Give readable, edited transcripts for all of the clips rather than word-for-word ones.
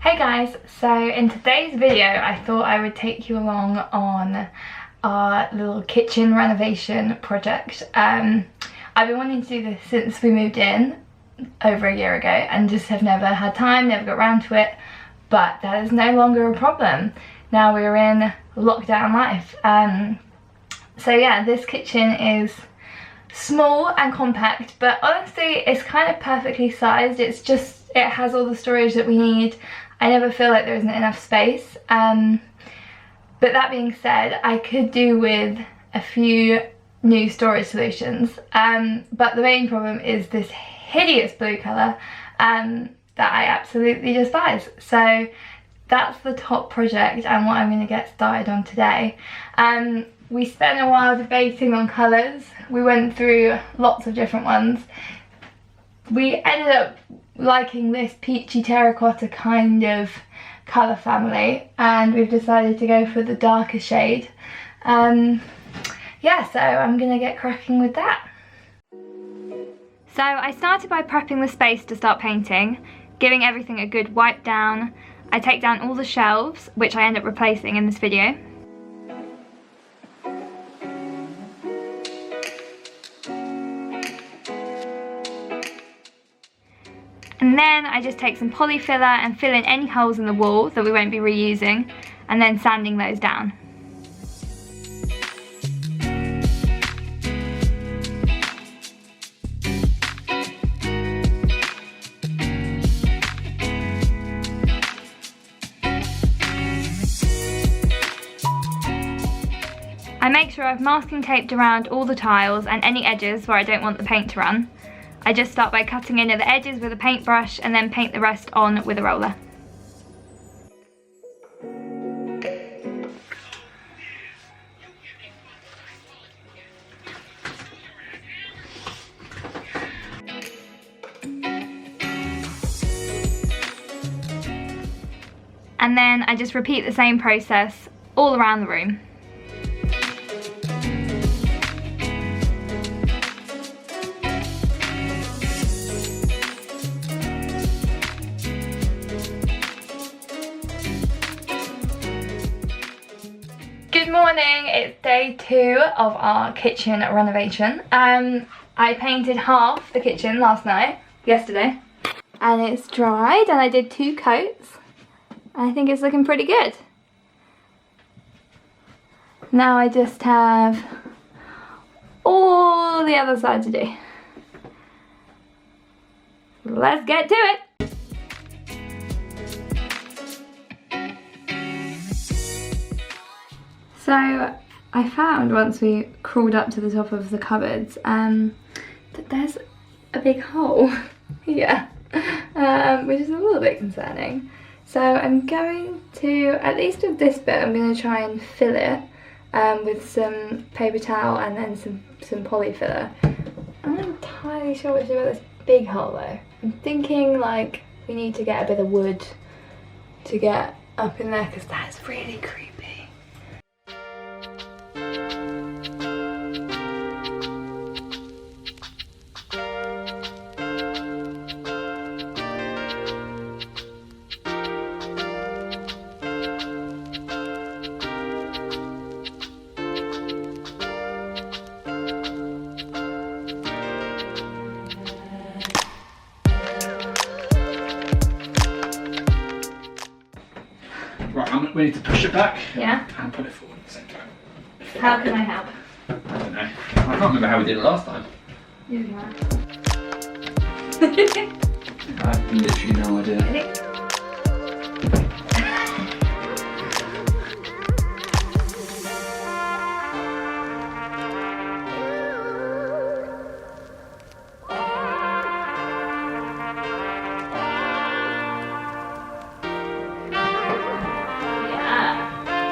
Hey guys, so in today's video I thought I would take you along on our little kitchen renovation project. I've been wanting to do this since we moved in over a year ago and just have never had time, never got around to it, but that is no longer a problem. Now we're in lockdown life. So yeah, this kitchen is small and compact, but honestly it's kind of perfectly sized. It has all the storage that we need. I never feel like there isn't enough space, but that being said, I could do with a few new storage solutions, but the main problem is this hideous blue colour that I absolutely despise. So that's the top project and what I'm going to get started on today. We spent a while debating on colours. We went through lots of different ones. We ended up liking this peachy terracotta kind of colour family, and we've decided to go for the darker shade. Yeah, so I'm gonna get cracking with that. So I started by prepping the space to start painting, giving everything a good wipe down. I take down all the shelves, which I end up replacing in this video. And then I just take some poly filler and fill in any holes in the wall that we won't be reusing, and then sanding those down. I make sure I've masking taped around all the tiles and any edges where I don't want the paint to run. I just start by cutting in at the edges with a paintbrush and then paint the rest on with a roller. And then I just repeat the same process all around the room. Good morning, it's day 2 of our kitchen renovation. I painted half the kitchen yesterday, and it's dried, and I did 2 coats. I think it's looking pretty good. Now I just have all the other side to do. Let's get to it. So I found once we crawled up to the top of the cupboards that there's a big hole here, which is a little bit concerning. So I'm going to, at least with this bit, I'm going to try and fill it with some paper towel and then some poly filler. I'm not entirely sure what to do about this big hole though. I'm thinking like we need to get a bit of wood to get up in there because that's really creepy. Right, we need to push it back. Yeah. And put it forward at the same time. How can I help? I don't know. I can't remember how we did it last time. You can. I have literally no idea. Ready?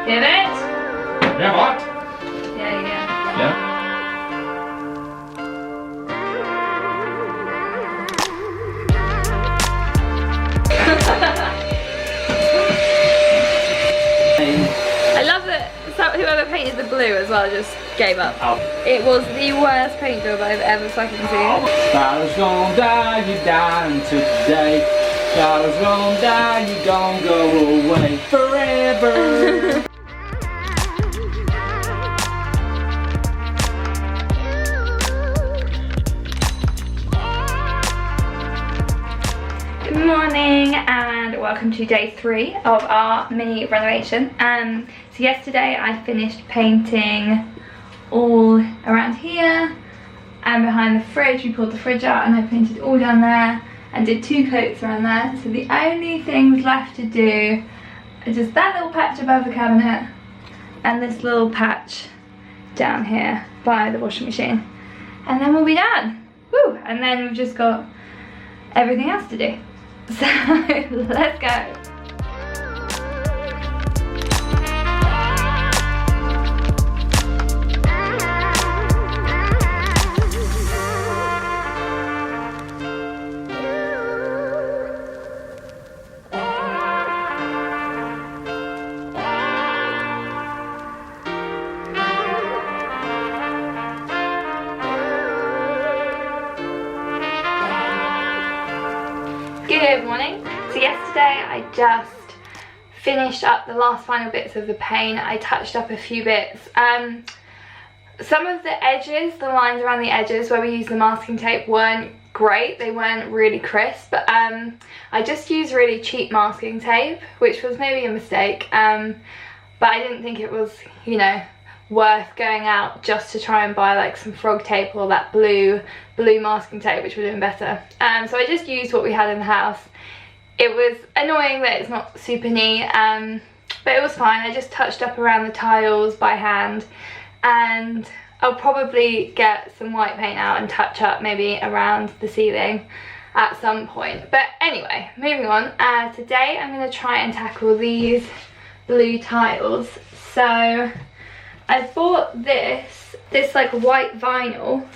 Give it? Yeah, what? Yeah, you go. Yeah. I love that whoever painted the blue as well just gave up. Oh. It was the worst paint job I've ever fucking seen. Stars gonna die, you die until today. Dollars gon' die, you gon' go away forever. Good morning and welcome to day 3 of our mini renovation. So yesterday I finished painting all around here and behind the fridge. We pulled the fridge out and I painted all down there and did 2 coats around there. So the only things left to do is just that little patch above the cabinet and this little patch down here by the washing machine. And then we'll be done. Woo! And then we've just got everything else to do. So let's go. Good morning. So yesterday I just finished up the last final bits of the paint. I touched up a few bits. Some of the edges, the lines around the edges where we used the masking tape weren't great. They weren't really crisp. I just used really cheap masking tape, which was maybe a mistake. But I didn't think it was, you know, worth going out just to try and buy like some frog tape or that blue masking tape, which would have been better. So I just used what we had in the house. It was annoying that it's not super neat, but it was fine. I just touched up around the tiles by hand, and I'll probably get some white paint out and touch up maybe around the ceiling at some point. But anyway, moving on. Today I'm going to try and tackle these blue tiles. So I bought this like white vinyl,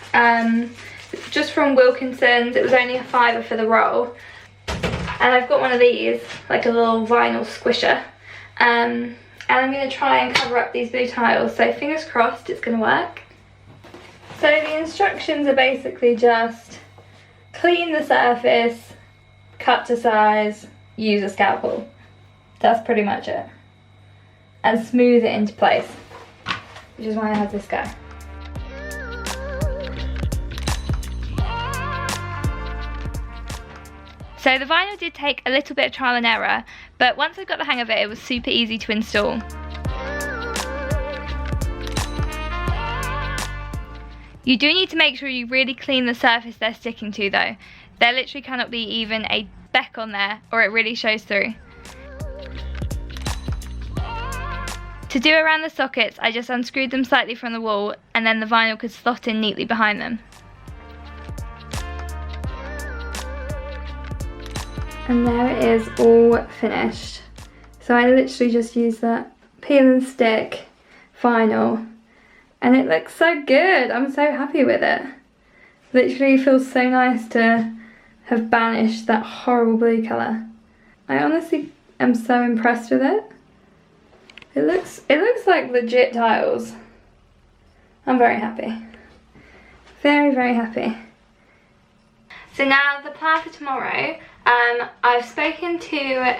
just from Wilkinson's. It was only a £5 for the roll. And I've got one of these, like a little vinyl squisher. And I'm going to try and cover up these blue tiles. So fingers crossed it's going to work. So the instructions are basically just clean the surface, cut to size, use a scalpel. That's pretty much it. And smooth it into place, which is why I have this guy. So the vinyl did take a little bit of trial and error, but once I got the hang of it, it was super easy to install. You do need to make sure you really clean the surface they're sticking to though. There literally cannot be even a speck on there or it really shows through. To do around the sockets, I just unscrewed them slightly from the wall and then the vinyl could slot in neatly behind them. And there it is, all finished. So I literally just used that peel and stick vinyl and it looks so good. I'm so happy with it. Literally feels so nice to have banished that horrible blue colour. I honestly am so impressed with it. It looks like legit tiles. I'm very happy. Very, very happy. So now the plan for tomorrow, I've spoken to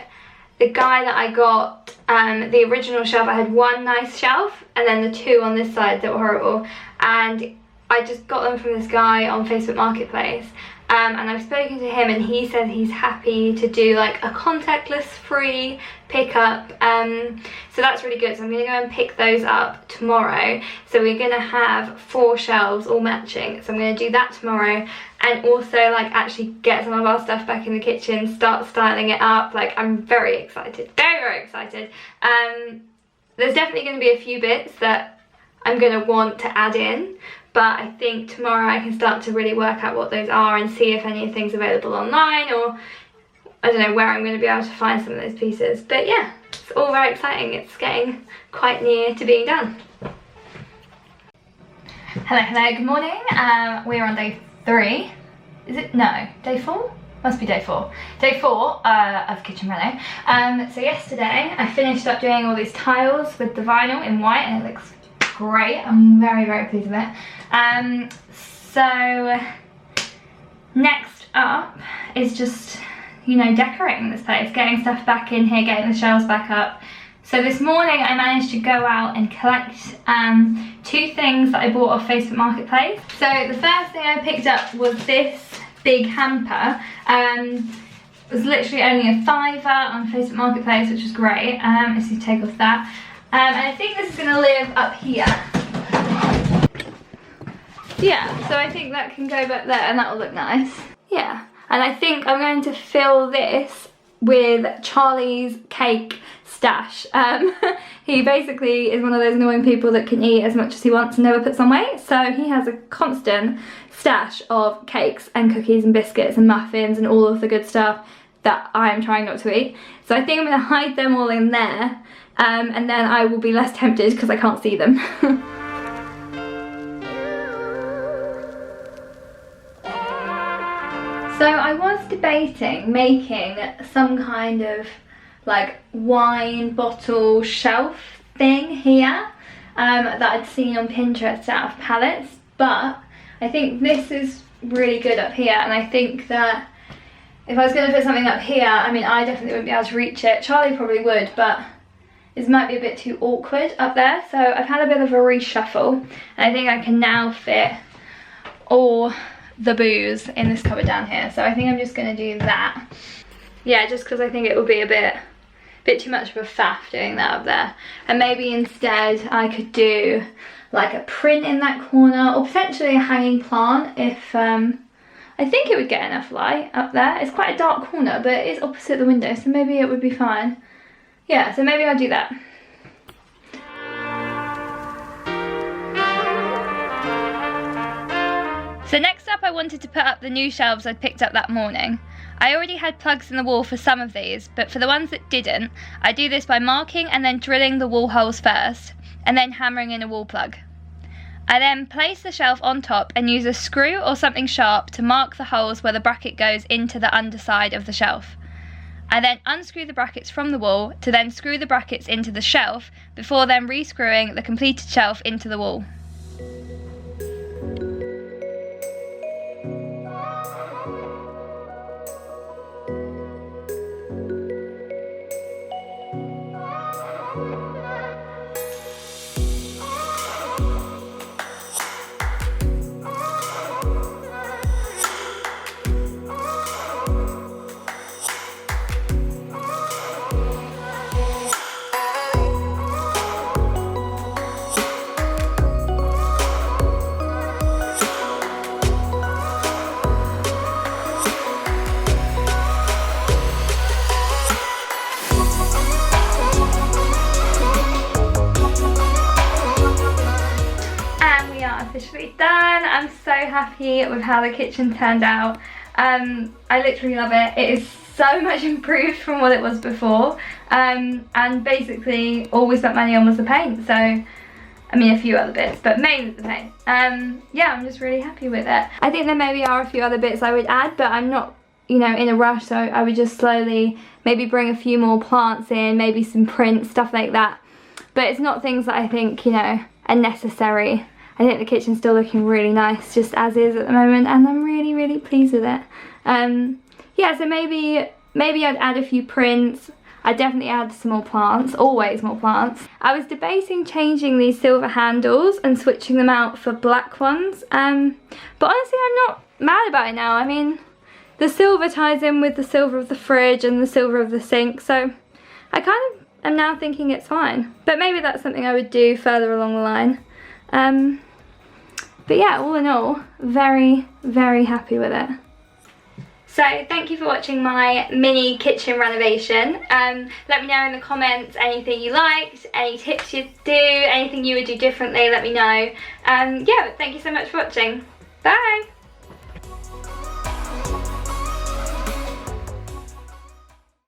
the guy that I got the original shelf. I had one nice shelf and then the 2 on this side that were horrible, and I just got them from this guy on Facebook Marketplace. And I've spoken to him and he said he's happy to do like a contactless free pickup. So that's really good. So I'm going to go and pick those up tomorrow. So we're going to have 4 shelves all matching. So I'm going to do that tomorrow and also like actually get some of our stuff back in the kitchen, start styling it up. Like I'm very excited, very, very excited. There's definitely going to be a few bits that I'm going to want to add in. But I think tomorrow I can start to really work out what those are and see if anything's available online, or I don't know where I'm going to be able to find some of those pieces. But yeah, it's all very exciting. It's getting quite near to being done. Hello, good morning. We're on day 3. Is it? No, day 4? Must be day 4. Day 4 of Kitchen Reno. So yesterday I finished up doing all these tiles with the vinyl in white and it looks great. I'm very, very pleased with it. So next up is just, you know, decorating this place, getting stuff back in here, getting the shelves back up. So this morning I managed to go out and collect 2 things that I bought off Facebook Marketplace. So the first thing I picked up was this big hamper. It was literally only a £5 on Facebook Marketplace, which was great. Let's just take off that. And I think this is going to live up here. Yeah, so I think that can go back there and that will look nice. Yeah, and I think I'm going to fill this with Charlie's cake stash. He basically is one of those annoying people that can eat as much as he wants and never puts on weight. So he has a constant stash of cakes and cookies and biscuits and muffins and all of the good stuff that I'm trying not to eat. So I think I'm going to hide them all in there, and then I will be less tempted because I can't see them. So I was debating making some kind of like wine bottle shelf thing here that I'd seen on Pinterest out of palettes, but I think this is really good up here, and I think that if I was going to put something up here, I mean, I definitely wouldn't be able to reach it. Charlie probably would, but this might be a bit too awkward up there. So I've had a bit of a reshuffle, and I think I can now fit all the booze in this cupboard down here. So I think I'm just going to do that. Yeah, just because I think it would be a bit too much of a faff doing that up there. And maybe instead I could do like a print in that corner, or potentially a hanging plant if I think it would get enough light up there. It's quite a dark corner, but it is opposite the window, so maybe it would be fine. Yeah, so maybe I'll do that. So next up I wanted to put up the new shelves I'd picked up that morning. I already had plugs in the wall for some of these, but for the ones that didn't, I do this by marking and then drilling the wall holes first, and then hammering in a wall plug. I then place the shelf on top and use a screw or something sharp to mark the holes where the bracket goes into the underside of the shelf. I then unscrew the brackets from the wall to then screw the brackets into the shelf before then re-screwing the completed shelf into the wall. Officially done. I'm so happy with how the kitchen turned out. I literally love it. It is so much improved from what it was before, and basically all we spent money on was the paint. So I mean a few other bits, but mainly the paint. Yeah, I'm just really happy with it. I think there maybe are a few other bits I would add, but I'm not, you know, in a rush, so I would just slowly maybe bring a few more plants in, maybe some prints, stuff like that. But it's not things that I think, you know, are necessary. I think the kitchen's still looking really nice just as is at the moment, and I'm really, really pleased with it. Yeah, so maybe I'd add a few prints. I'd definitely add some more plants, always more plants. I was debating changing these silver handles and switching them out for black ones, but honestly I'm not mad about it now. I mean, the silver ties in with the silver of the fridge and the silver of the sink, so I kind of am now thinking it's fine. But maybe that's something I would do further along the line. But yeah, all in all, very, very happy with it. So thank you for watching my mini kitchen renovation. Let me know in the comments anything you liked, any tips you'd do, anything you would do differently, let me know. Yeah, thank you so much for watching. Bye!